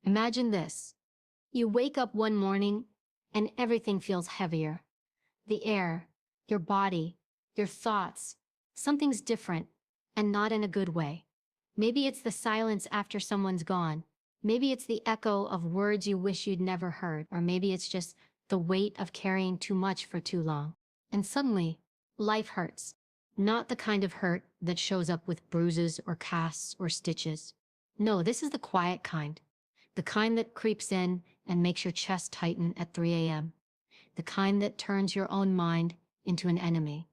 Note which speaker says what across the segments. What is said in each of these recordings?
Speaker 1: Imagine this. You wake up one morning and everything feels heavier. The air, your body, your thoughts, something's different, and not in a good way. Maybe it's the silence after someone's gone. Maybe it's the echo of words you wish you'd never heard, or maybe it's just the weight of carrying too much for too long. And suddenly, life hurts. Not the kind of hurt that shows up with bruises or casts or stitches. No, this is the quiet kind. The kind that creeps in and makes your chest tighten at 3 a.m. The kind that turns your own mind into an enemy.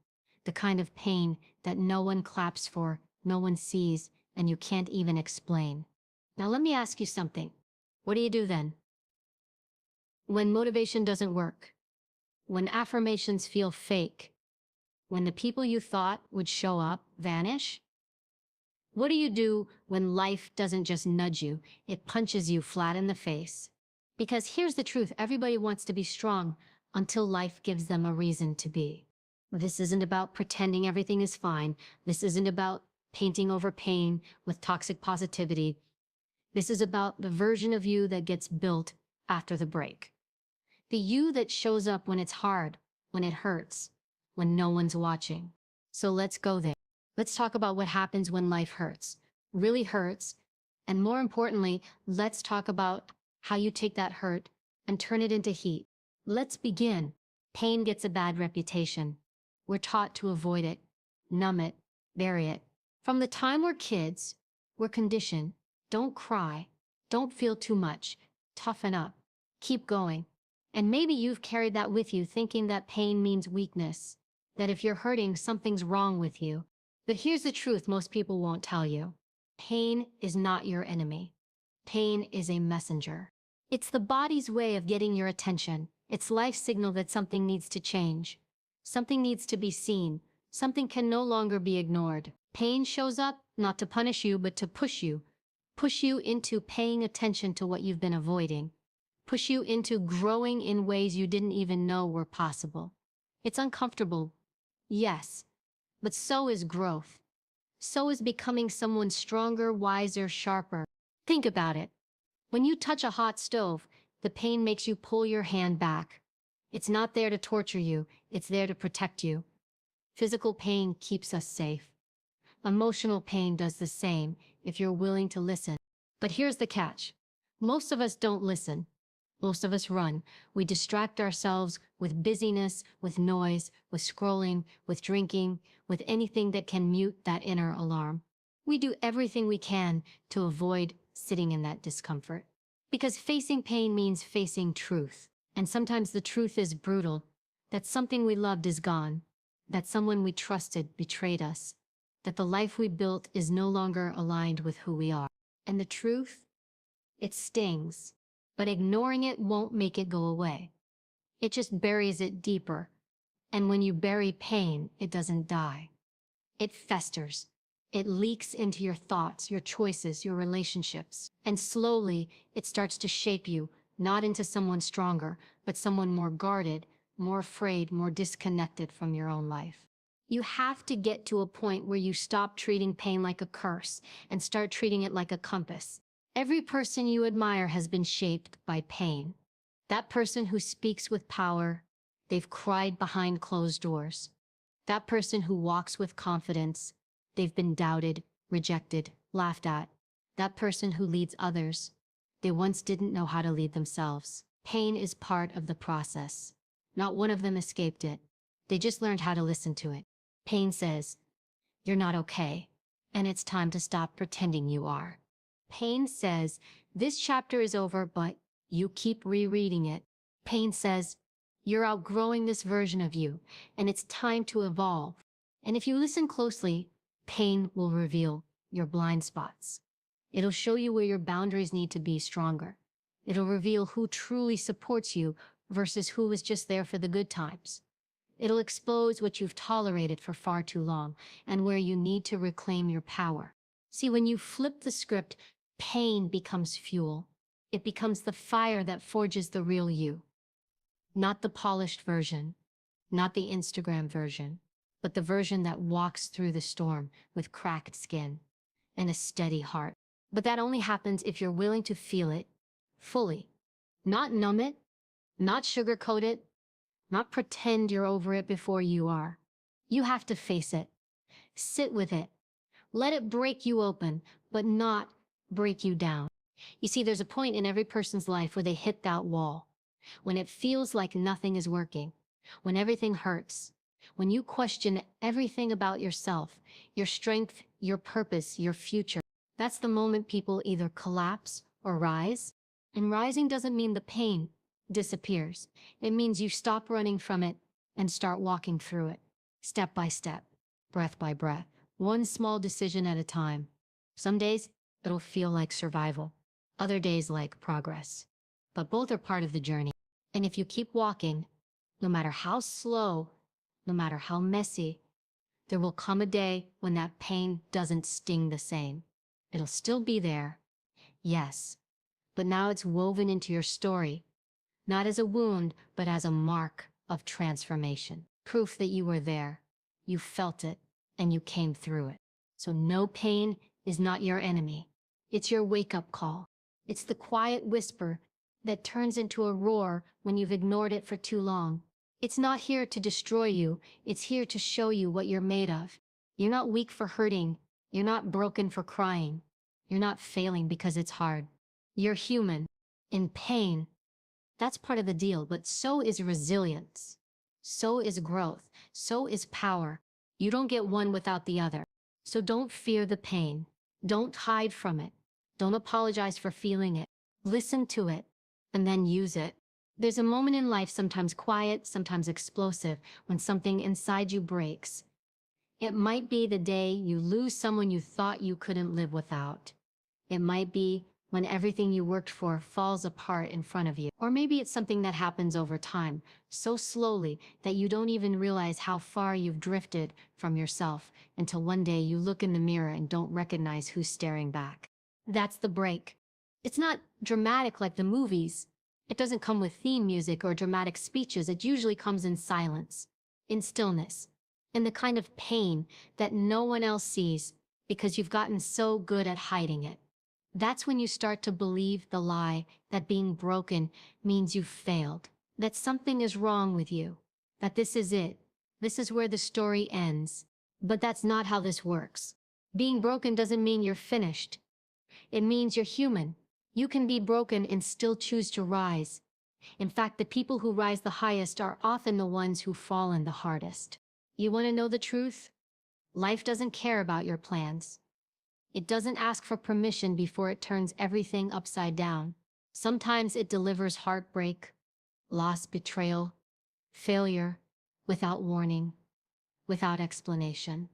Speaker 1: The kind of pain that no one claps for, no one sees, and you can't even explain. Now let me ask you something. What do you do then? When motivation doesn't work, when affirmations feel fake, when the people you thought would show up vanish? What do you do when life doesn't just nudge you, it punches you flat in the face? Because here's the truth, everybody wants to be strong until life gives them a reason to be. This isn't about pretending everything is fine. This isn't about painting over pain with toxic positivity. This is about the version of you that gets built after the break. The you that shows up when it's hard, when it hurts, when no one's watching. So let's go there. Let's talk about what happens when life hurts, really hurts. And more importantly, let's talk about how you take that hurt and turn it into heat. Let's begin. Pain gets a bad reputation. We're taught to avoid it, numb it, bury it. From the time we're kids, we're conditioned. Don't cry. Don't feel too much. Toughen up. Keep going. And maybe you've carried that with you, thinking that pain means weakness, that if you're hurting, something's wrong with you. But here's the truth most people won't tell you. Pain is not your enemy. Pain is a messenger. It's the body's way of getting your attention. It's life's signal that something needs to change. Something needs to be seen. Something can no longer be ignored. Pain shows up not to punish you, but to push you. Push you into paying attention to what you've been avoiding. Push you into growing in ways you didn't even know were possible. It's uncomfortable, yes, but so is growth. So is becoming someone stronger, wiser, sharper. Think about it. When you touch a hot stove, the pain makes you pull your hand back. It's not there to torture you, it's there to protect you. Physical pain keeps us safe. Emotional pain does the same if you're willing to listen. But here's the catch. Most of us don't listen. Most of us run. We distract ourselves with busyness, with noise, with scrolling, with drinking, with anything that can mute that inner alarm. We do everything we can to avoid sitting in that discomfort. Because facing pain means facing truth. And sometimes the truth is brutal, that something we loved is gone, that someone we trusted betrayed us, that the life we built is no longer aligned with who we are. And the truth? It stings. But ignoring it won't make it go away. It just buries it deeper. And when you bury pain, it doesn't die. It festers. It leaks into your thoughts, your choices, your relationships. And slowly, it starts to shape you, not into someone stronger, but someone more guarded, more afraid, more disconnected from your own life. You have to get to a point where you stop treating pain like a curse and start treating it like a compass. Every person you admire has been shaped by pain. That person who speaks with power, they've cried behind closed doors. That person who walks with confidence, they've been doubted, rejected, laughed at. That person who leads others, they once didn't know how to lead themselves. Pain is part of the process. Not one of them escaped it. They just learned how to listen to it. Pain says, "You're not okay, and it's time to stop pretending you are." Pain says, "This chapter is over, but you keep rereading it." Pain says, "You're outgrowing this version of you, and it's time to evolve." And if you listen closely, pain will reveal your blind spots. It'll show you where your boundaries need to be stronger. It'll reveal who truly supports you versus who is just there for the good times. It'll expose what you've tolerated for far too long and where you need to reclaim your power. See, when you flip the script, pain becomes fuel. It becomes the fire that forges the real you. Not the polished version, not the Instagram version, but the version that walks through the storm with cracked skin and a steady heart. But that only happens if you're willing to feel it, fully. Not numb it, not sugarcoat it, not pretend you're over it before you are. You have to face it, sit with it, let it break you open, but not break you down. You see, there's a point in every person's life where they hit that wall, when it feels like nothing is working, when everything hurts, when you question everything about yourself, your strength, your purpose, your future. That's the moment people either collapse or rise. And rising doesn't mean the pain disappears. It means you stop running from it and start walking through it, step by step, breath by breath, one small decision at a time. Some days it'll feel like survival, other days like progress. But both are part of the journey. And if you keep walking, no matter how slow, no matter how messy, there will come a day when that pain doesn't sting the same. It'll still be there, yes, but now it's woven into your story, not as a wound, but as a mark of transformation. Proof that you were there, you felt it, and you came through it. So no pain is not your enemy. It's your wake-up call. It's the quiet whisper that turns into a roar when you've ignored it for too long. It's not here to destroy you. It's here to show you what you're made of. You're not weak for hurting. You're not broken for crying. You're not failing because it's hard. You're human, in pain. That's part of the deal, but so is resilience. So is growth. So is power. You don't get one without the other. So don't fear the pain. Don't hide from it. Don't apologize for feeling it. Listen to it, and then use it. There's a moment in life, sometimes quiet, sometimes explosive, when something inside you breaks. It might be the day you lose someone you thought you couldn't live without. It might be when everything you worked for falls apart in front of you. Or maybe it's something that happens over time, so slowly that you don't even realize how far you've drifted from yourself until one day you look in the mirror and don't recognize who's staring back. That's the break. It's not dramatic like the movies. It doesn't come with theme music or dramatic speeches. It usually comes in silence, in stillness, in the kind of pain that no one else sees because you've gotten so good at hiding it. That's when you start to believe the lie that being broken means you've failed, that something is wrong with you, that this is it. This is where the story ends. But that's not how this works. Being broken doesn't mean you're finished. It means you're human. You can be broken and still choose to rise. In fact, the people who rise the highest are often the ones who fall in the hardest. You want to know the truth? Life doesn't care about your plans. It doesn't ask for permission before it turns everything upside down. Sometimes it delivers heartbreak, loss, betrayal, failure, without warning, without explanation.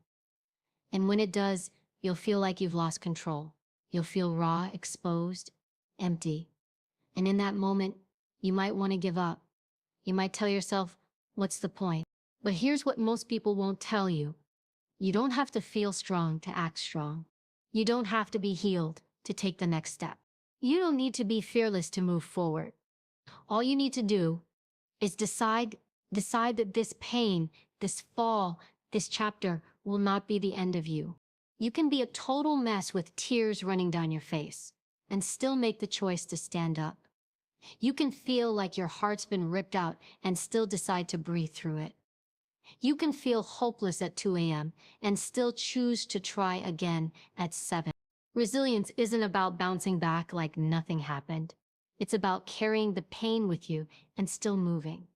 Speaker 1: And when it does, you'll feel like you've lost control. You'll feel raw, exposed, empty. And in that moment, you might want to give up. You might tell yourself, what's the point? But here's what most people won't tell you. You don't have to feel strong to act strong. You don't have to be healed to take the next step. You don't need to be fearless to move forward. All you need to do is decide that this pain, this fall, this chapter will not be the end of you. You can be a total mess with tears running down your face and still make the choice to stand up. You can feel like your heart's been ripped out and still decide to breathe through it. You can feel hopeless at 2 a.m. and still choose to try again at 7. Resilience isn't about bouncing back like nothing happened. It's about carrying the pain with you and still moving.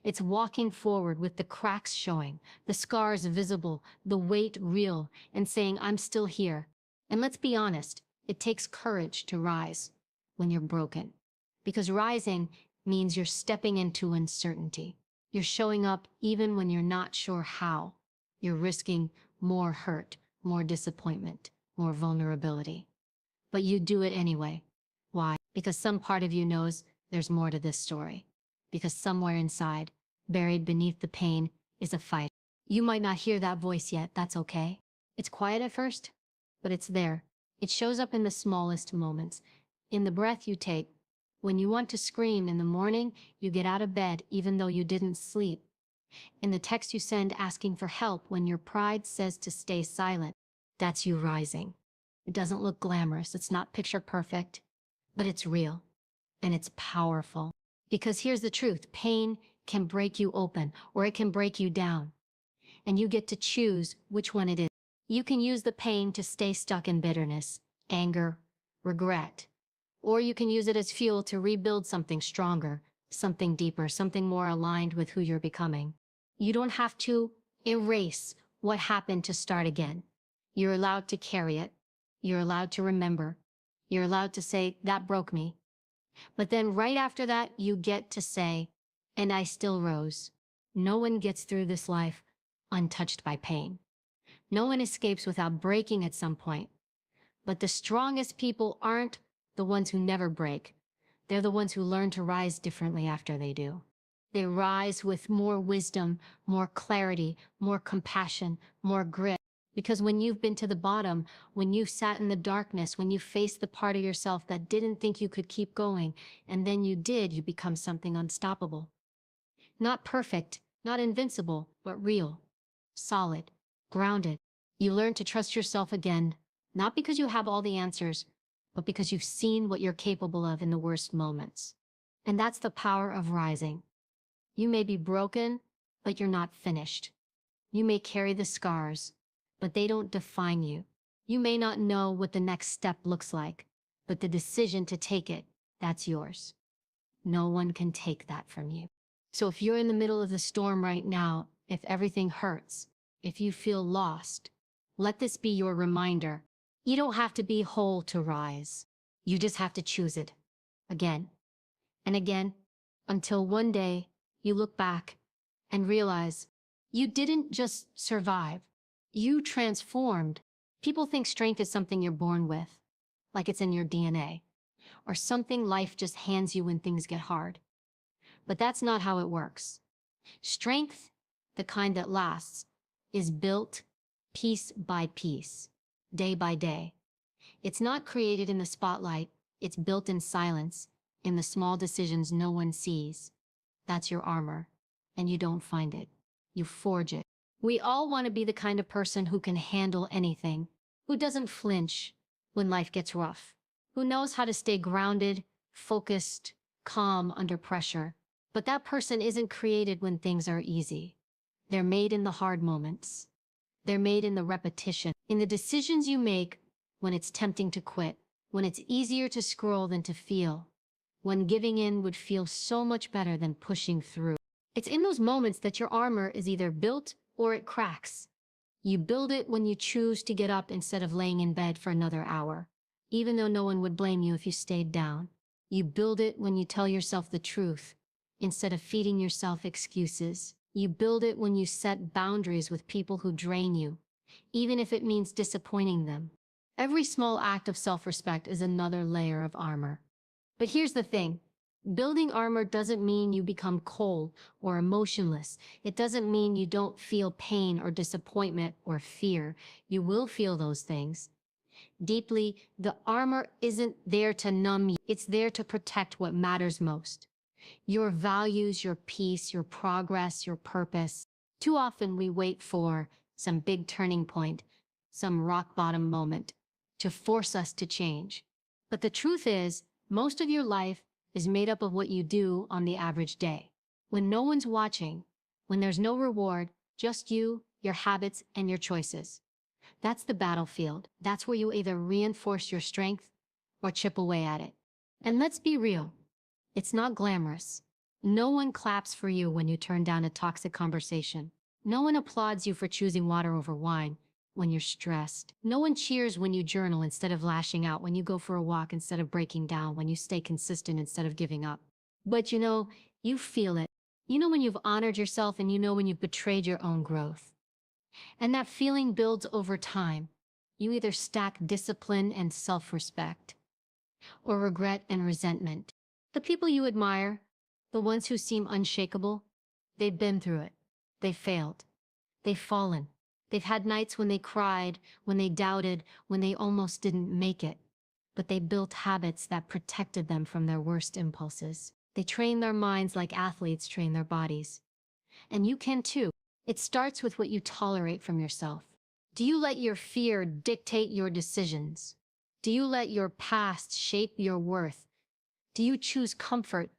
Speaker 1: It's walking forward with the cracks showing, the scars visible, the weight real, and saying, I'm still here. And let's be honest, it takes courage to rise when you're broken. Because rising means you're stepping into uncertainty. You're showing up even when you're not sure how. You're risking more hurt, more disappointment, more vulnerability. But you do it anyway. Why? Because some part of you knows there's more to this story. Because somewhere inside, buried beneath the pain, is a fight. You might not hear that voice yet, that's okay. It's quiet at first, but it's there. It shows up in the smallest moments. In the breath you take. When you want to scream in the morning, you get out of bed even though you didn't sleep. In the text you send asking for help when your pride says to stay silent. That's you rising. It doesn't look glamorous, it's not picture perfect, but it's real. And it's powerful. Because here's the truth, pain can break you open or it can break you down. And you get to choose which one it is. You can use the pain to stay stuck in bitterness, anger, regret. Or you can use it as fuel to rebuild something stronger, something deeper, something more aligned with who you're becoming. You don't have to erase what happened to start again. You're allowed to carry it. You're allowed to remember. You're allowed to say, that broke me. But then right after that, you get to say, and I still rose. No one gets through this life untouched by pain. No one escapes without breaking at some point. But the strongest people aren't the ones who never break. They're the ones who learn to rise differently after they do. They rise with more wisdom, more clarity, more compassion, more grit. Because when you've been to the bottom, when you've sat in the darkness, when you faced the part of yourself that didn't think you could keep going, and then you did, you become something unstoppable. Not perfect, not invincible, but real, solid, grounded. You learn to trust yourself again, not because you have all the answers, but because you've seen what you're capable of in the worst moments. And that's the power of rising. You may be broken, but you're not finished. You may carry the scars, but they don't define you. You may not know what the next step looks like, but the decision to take it, that's yours. No one can take that from you. So if you're in the middle of the storm right now, if everything hurts, if you feel lost, let this be your reminder. You don't have to be whole to rise. You just have to choose it again and again until one day you look back and realize you didn't just survive. You transformed. People think strength is something you're born with, like it's in your DNA, or something life just hands you when things get hard. But that's not how it works. Strength, the kind that lasts, is built piece by piece, day by day. It's not created in the spotlight, it's built in silence, in the small decisions no one sees. That's your armor, and you don't find it. You forge it. We all want to be the kind of person who can handle anything, who doesn't flinch when life gets rough, who knows how to stay grounded, focused, calm under pressure. But that person isn't created when things are easy. They're made in the hard moments. They're made in the repetition, in the decisions you make when it's tempting to quit, when it's easier to scroll than to feel, when giving in would feel so much better than pushing through. It's in those moments that your armor is either built or it cracks. You build it when you choose to get up instead of laying in bed for another hour, even though no one would blame you if you stayed down. You build it when you tell yourself the truth instead of feeding yourself excuses. You build it when you set boundaries with people who drain you, even if it means disappointing them. Every small act of self-respect is another layer of armor. But here's the thing. Building armor doesn't mean you become cold or emotionless. It doesn't mean you don't feel pain or disappointment or fear. You will feel those things. Deeply, the armor isn't there to numb you. It's there to protect what matters most. Your values, your peace, your progress, your purpose. Too often we wait for some big turning point, some rock bottom moment to force us to change. But the truth is, most of your life is made up of what you do on the average day. When no one's watching, when there's no reward, just you, your habits, and your choices. That's the battlefield. That's where you either reinforce your strength or chip away at it. And let's be real. It's not glamorous. No one claps for you when you turn down a toxic conversation. No one applauds you for choosing water over wine when you're stressed. No one cheers when you journal instead of lashing out, when you go for a walk instead of breaking down, when you stay consistent instead of giving up. But you feel it. You know when you've honored yourself, and you know when you've betrayed your own growth. And that feeling builds over time. You either stack discipline and self-respect, or regret and resentment. The people you admire, the ones who seem unshakable, they've been through it. They've failed. They've fallen. They've had nights when they cried, when they doubted, when they almost didn't make it. But they built habits that protected them from their worst impulses. They trained their minds like athletes train their bodies. And you can too. It starts with what you tolerate from yourself. Do you let your fear dictate your decisions? Do you let your past shape your worth? Do you choose comfort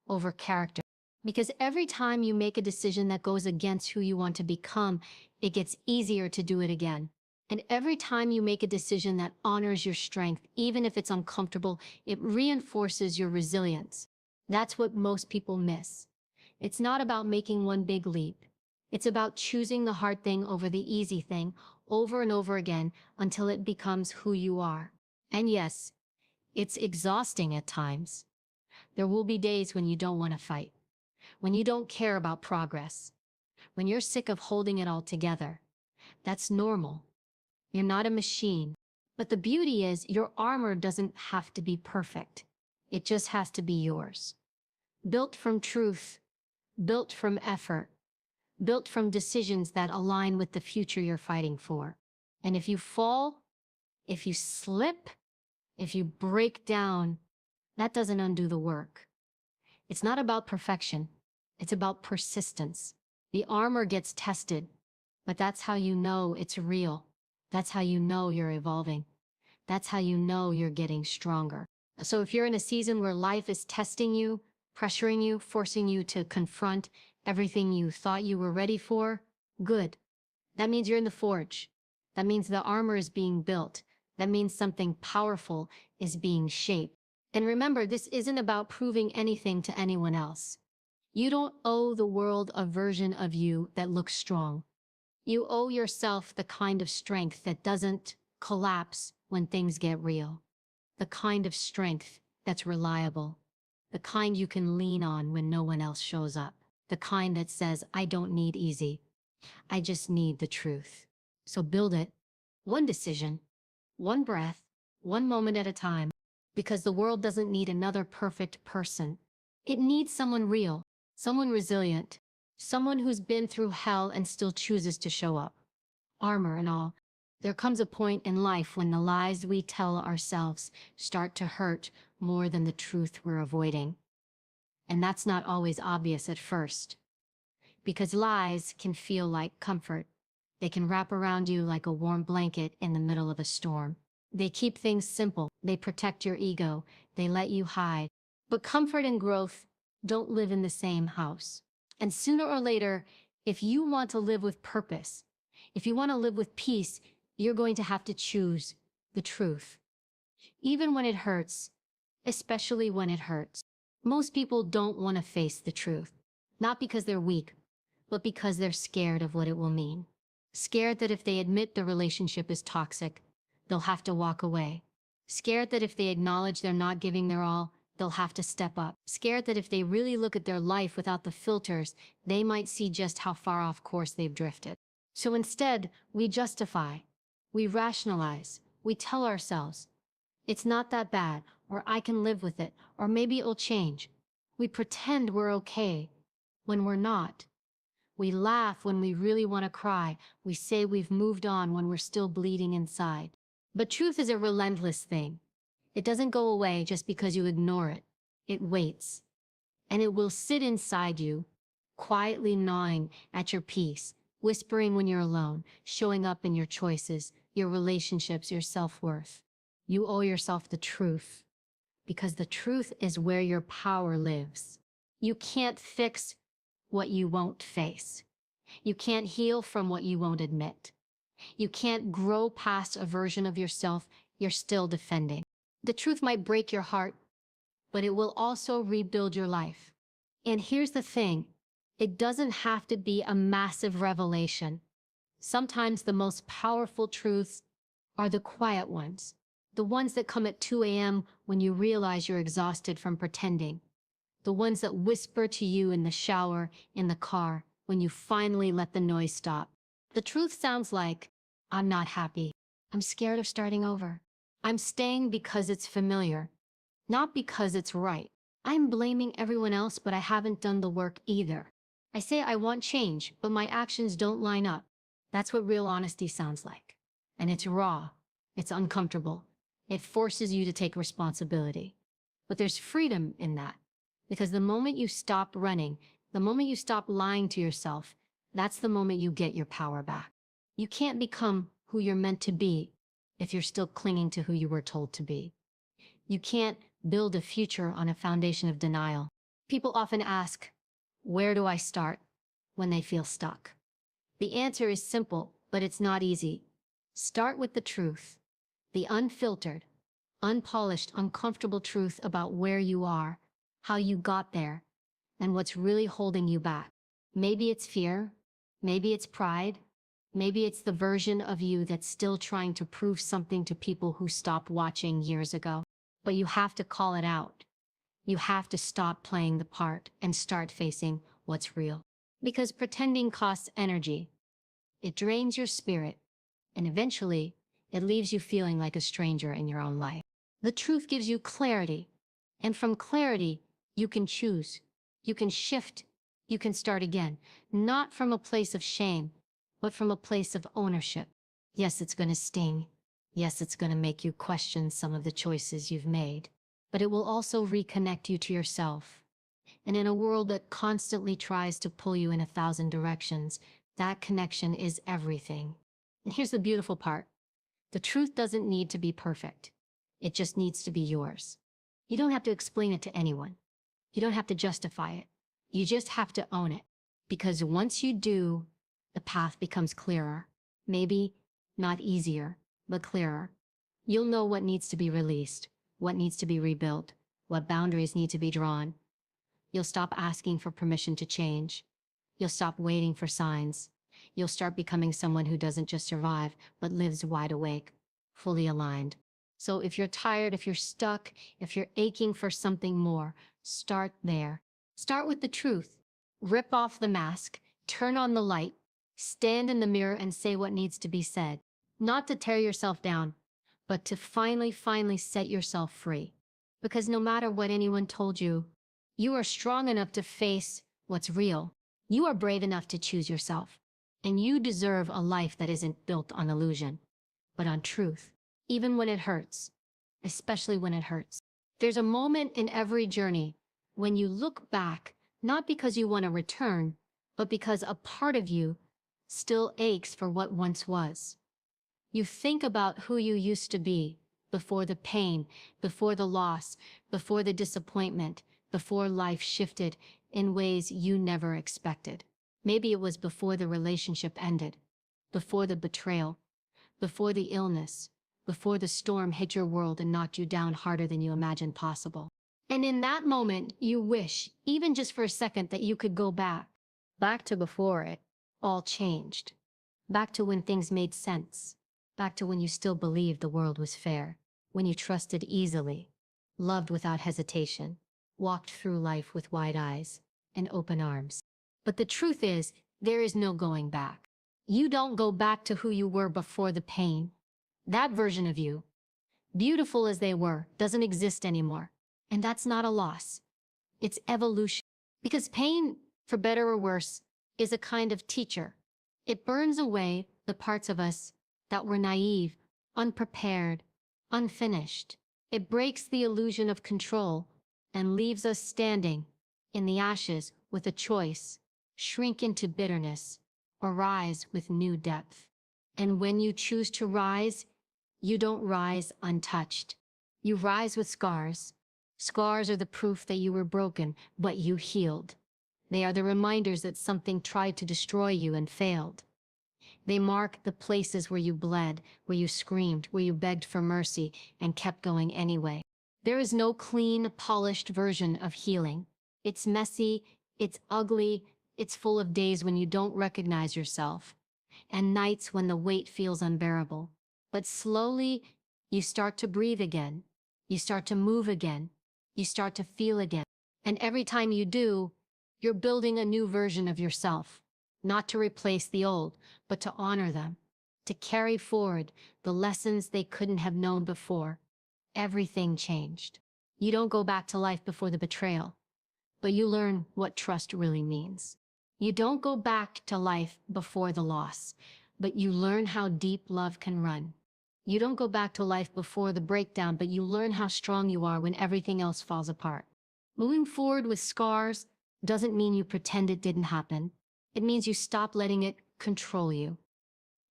Speaker 1: over character? Because every time you make a decision that goes against who you want to become, it gets easier to do it again. And every time you make a decision that honors your strength, even if it's uncomfortable, it reinforces your resilience. That's what most people miss. It's not about making one big leap. It's about choosing the hard thing over the easy thing over and over again until it becomes who you are. And yes, it's exhausting at times. There will be days when you don't want to fight, when you don't care about progress, when you're sick of holding it all together. That's normal. You're not a machine. But the beauty is, your armor doesn't have to be perfect. It just has to be yours. Built from truth, built from effort, built from decisions that align with the future you're fighting for. And if you fall, if you slip, if you break down, that doesn't undo the work. It's not about perfection. It's about persistence. The armor gets tested, but that's how you know it's real. That's how you know you're evolving. That's how you know you're getting stronger. So if you're in a season where life is testing you, pressuring you, forcing you to confront everything you thought you were ready for, good. That means you're in the forge. That means the armor is being built. That means something powerful is being shaped. And remember, this isn't about proving anything to anyone else. You don't owe the world a version of you that looks strong. You owe yourself the kind of strength that doesn't collapse when things get real. The kind of strength that's reliable. The kind you can lean on when no one else shows up. The kind that says, I don't need easy. I just need the truth. So build it. One decision, one breath, one moment at a time. Because the world doesn't need another perfect person. It needs someone real, someone resilient, someone who's been through hell and still chooses to show up. Armor and all. There comes a point in life when the lies we tell ourselves start to hurt more than the truth we're avoiding. And that's not always obvious at first. Because lies can feel like comfort. They can wrap around you like a warm blanket in the middle of a storm. They keep things simple. They protect your ego. They let you hide. But comfort and growth don't live in the same house. And sooner or later, if you want to live with purpose, if you want to live with peace, you're going to have to choose the truth. Even when it hurts, especially when it hurts. Most people don't want to face the truth. Not because they're weak, but because they're scared of what it will mean. Scared that if they admit the relationship is toxic, they'll have to walk away. Scared that if they acknowledge they're not giving their all, they'll have to step up. Scared that if they really look at their life without the filters, they might see just how far off course they've drifted. So instead, we justify, we rationalize, we tell ourselves, it's not that bad, or I can live with it, or maybe it'll change. We pretend we're okay when we're not. We laugh when we really want to cry. We say we've moved on when we're still bleeding inside. But truth is a relentless thing. It doesn't go away just because you ignore it. It waits. And it will sit inside you, quietly gnawing at your peace, whispering when you're alone, showing up in your choices, your relationships, your self-worth. You owe yourself the truth, because the truth is where your power lives. You can't fix what you won't face. You can't heal from what you won't admit. You can't grow past a version of yourself you're still defending. The truth might break your heart, but it will also rebuild your life. And here's the thing, it doesn't have to be a massive revelation. Sometimes the most powerful truths are the quiet ones, the ones that come at 2 a.m. when you realize you're exhausted from pretending, the ones that whisper to you in the shower, in the car, when you finally let the noise stop. The truth sounds like, I'm not happy. I'm scared of starting over. I'm staying because it's familiar, not because it's right. I'm blaming everyone else, but I haven't done the work either. I say I want change, but my actions don't line up. That's what real honesty sounds like. And it's raw. It's uncomfortable. It forces you to take responsibility. But there's freedom in that. Because the moment you stop running, the moment you stop lying to yourself, that's the moment you get your power back. You can't become who you're meant to be if you're still clinging to who you were told to be. You can't build a future on a foundation of denial. People often ask, where do I start when they feel stuck? The answer is simple, but it's not easy. Start with the truth, the unfiltered, unpolished, uncomfortable truth about where you are, how you got there, and what's really holding you back. Maybe it's fear, maybe it's pride, maybe it's the version of you that's still trying to prove something to people who stopped watching years ago. But you have to call it out. You have to stop playing the part and start facing what's real. Because pretending costs energy. It drains your spirit, and eventually, it leaves you feeling like a stranger in your own life. The truth gives you clarity, and from clarity, you can choose. You can shift. You can start again, not from a place of shame, but from a place of ownership. Yes, it's going to sting. Yes, it's going to make you question some of the choices you've made, but it will also reconnect you to yourself. And in a world that constantly tries to pull you in 1,000 directions, that connection is everything. And here's the beautiful part. The truth doesn't need to be perfect. It just needs to be yours. You don't have to explain it to anyone. You don't have to justify it. You just have to own it. Because once you do, the path becomes clearer. Maybe not easier, but clearer. You'll know what needs to be released, what needs to be rebuilt, what boundaries need to be drawn. You'll stop asking for permission to change. You'll stop waiting for signs. You'll start becoming someone who doesn't just survive, but lives wide awake, fully aligned. So if you're tired, if you're stuck, if you're aching for something more, start there. Start with the truth. Rip off the mask, turn on the light, stand in the mirror and say what needs to be said. Not to tear yourself down, but to finally set yourself free. Because no matter what anyone told you, you are strong enough to face what's real. You are brave enough to choose yourself. And you deserve a life that isn't built on illusion, but on truth, even when it hurts, especially when it hurts. There's a moment in every journey when you look back, not because you want to return, but because a part of you still aches for what once was. You think about who you used to be before the pain, before the loss, before the disappointment, before life shifted in ways you never expected. Maybe it was before the relationship ended, before the betrayal, before the illness, before the storm hit your world and knocked you down harder than you imagined possible. And in that moment, you wish, even just for a second, that you could go back to before it all changed, back to when things made sense, back to when you still believed the world was fair, when you trusted easily, loved without hesitation, walked through life with wide eyes and open arms. But the truth is, there is no going back. You don't go back to who you were before the pain. That version of you, beautiful as they were, doesn't exist anymore. And that's not a loss. It's evolution. Because pain, for better or worse, is a kind of teacher. It burns away the parts of us that were naive, unprepared, unfinished. It breaks the illusion of control and leaves us standing in the ashes with a choice: shrink into bitterness or rise with new depth. And when you choose to rise, you don't rise untouched. You rise with scars. Scars are the proof that you were broken, but you healed. They are the reminders that something tried to destroy you and failed. They mark the places where you bled, where you screamed, where you begged for mercy and kept going anyway. There is no clean, polished version of healing. It's messy, it's ugly, it's full of days when you don't recognize yourself, and nights when the weight feels unbearable. But slowly, you start to breathe again. You start to move again. You start to feel again. And every time you do, you're building a new version of yourself. Not to replace the old, but to honor them. To carry forward the lessons they couldn't have known before. Everything changed. You don't go back to life before the betrayal, but you learn what trust really means. You don't go back to life before the loss, but you learn how deep love can run. You don't go back to life before the breakdown, but you learn how strong you are when everything else falls apart. Moving forward with scars doesn't mean you pretend it didn't happen. It means you stop letting it control you.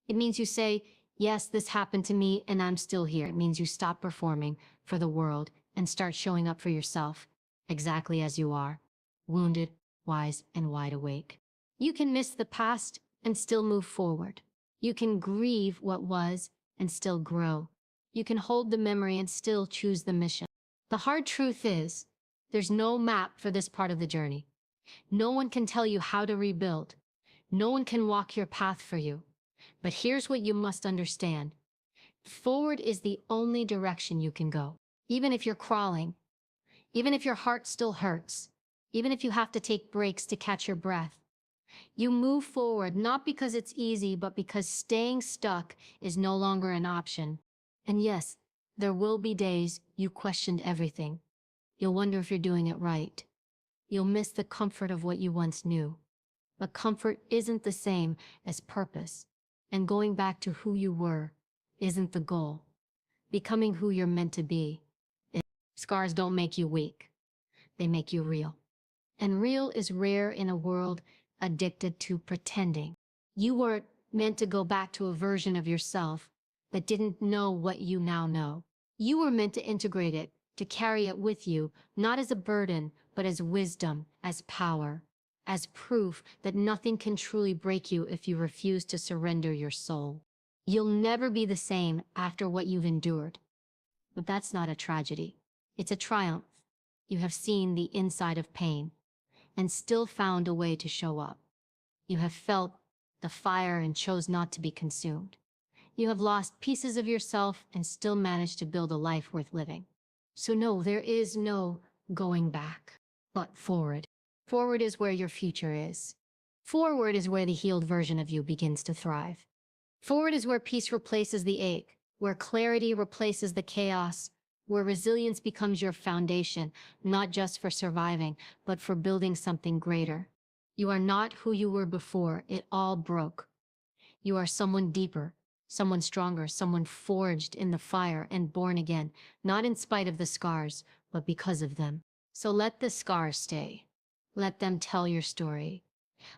Speaker 1: It means you say, yes, this happened to me and I'm still here. It means you stop performing for the world and start showing up for yourself exactly as you are, wounded, wise, and wide awake. You can miss the past and still move forward. You can grieve what was and still grow. You can hold the memory and still choose the mission. The hard truth is, there's no map for this part of the journey. No one can tell you how to rebuild. No one can walk your path for you. But here's what you must understand. Forward is the only direction you can go. Even if you're crawling, even if your heart still hurts, even if you have to take breaks to catch your breath, you move forward not because it's easy, but because staying stuck is no longer an option. And yes, there will be days you questioned everything. You'll wonder if you're doing it right. You'll miss the comfort of what you once knew. But comfort isn't the same as purpose. And going back to who you were isn't the goal. Becoming who you're meant to be. Scars don't make you weak. They make you real. And real is rare in a world addicted to pretending. You weren't meant to go back to a version of yourself that didn't know what you now know. You were meant to integrate it, to carry it with you, not as a burden, but as wisdom, as power, as proof that nothing can truly break you if you refuse to surrender your soul. You'll never be the same after what you've endured. But that's not a tragedy. It's a triumph. You have seen the inside of pain and still found a way to show up. You have felt the fire and chose not to be consumed. You have lost pieces of yourself and still managed to build a life worth living. So no, there is no going back, but forward. Forward is where your future is. Forward is where the healed version of you begins to thrive. Forward is where peace replaces the ache, where clarity replaces the chaos, where resilience becomes your foundation, not just for surviving, but for building something greater. You are not who you were before. It all broke. You are someone deeper, someone stronger, someone forged in the fire and born again, not in spite of the scars, but because of them. So let the scars stay. Let them tell your story.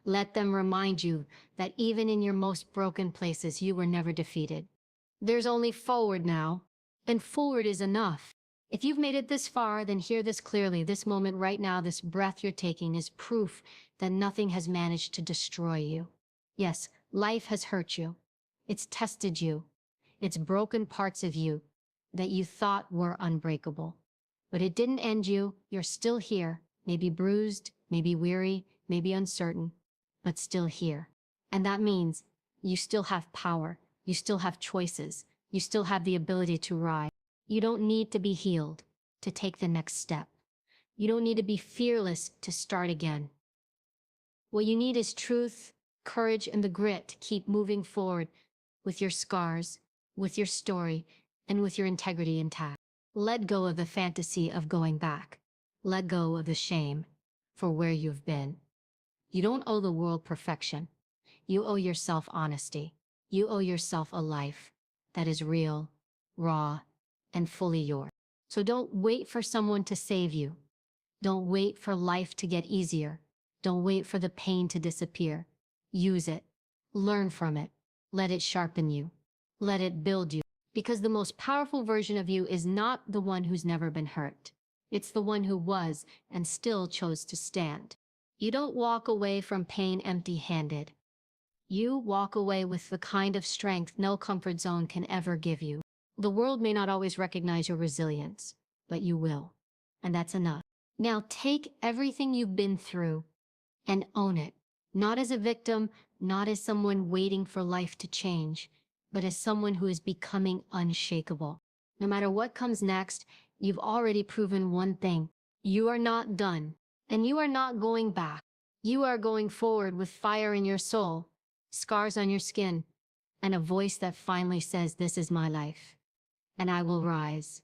Speaker 1: Let them remind you that even in your most broken places, you were never defeated. There's only forward now, and forward is enough. If you've made it this far, then hear this clearly. This moment right now, this breath you're taking is proof that nothing has managed to destroy you. Yes, life has hurt you. It's tested you. It's broken parts of you that you thought were unbreakable. But it didn't end you. You're still here, maybe bruised, maybe weary, maybe uncertain, but still here. And that means you still have power. You still have choices. You still have the ability to rise. You don't need to be healed to take the next step. You don't need to be fearless to start again. What you need is truth, courage, and the grit to keep moving forward with your scars, with your story, and with your integrity intact. Let go of the fantasy of going back. Let go of the shame for where you've been. You don't owe the world perfection. You owe yourself honesty. You owe yourself a life that is real, raw, and fully yours. So don't wait for someone to save you. Don't wait for life to get easier. Don't wait for the pain to disappear. Use it. Learn from it. Let it sharpen you. Let it build you. Because the most powerful version of you is not the one who's never been hurt. It's the one who was and still chose to stand. You don't walk away from pain empty-handed. You walk away with the kind of strength no comfort zone can ever give you. The world may not always recognize your resilience, but you will. And that's enough. Now take everything you've been through and own it. Not as a victim, not as someone waiting for life to change, but as someone who is becoming unshakable. No matter what comes next, you've already proven one thing. You are not done, and you are not going back. You are going forward with fire in your soul, scars on your skin, and a voice that finally says, "This is my life, and I will rise."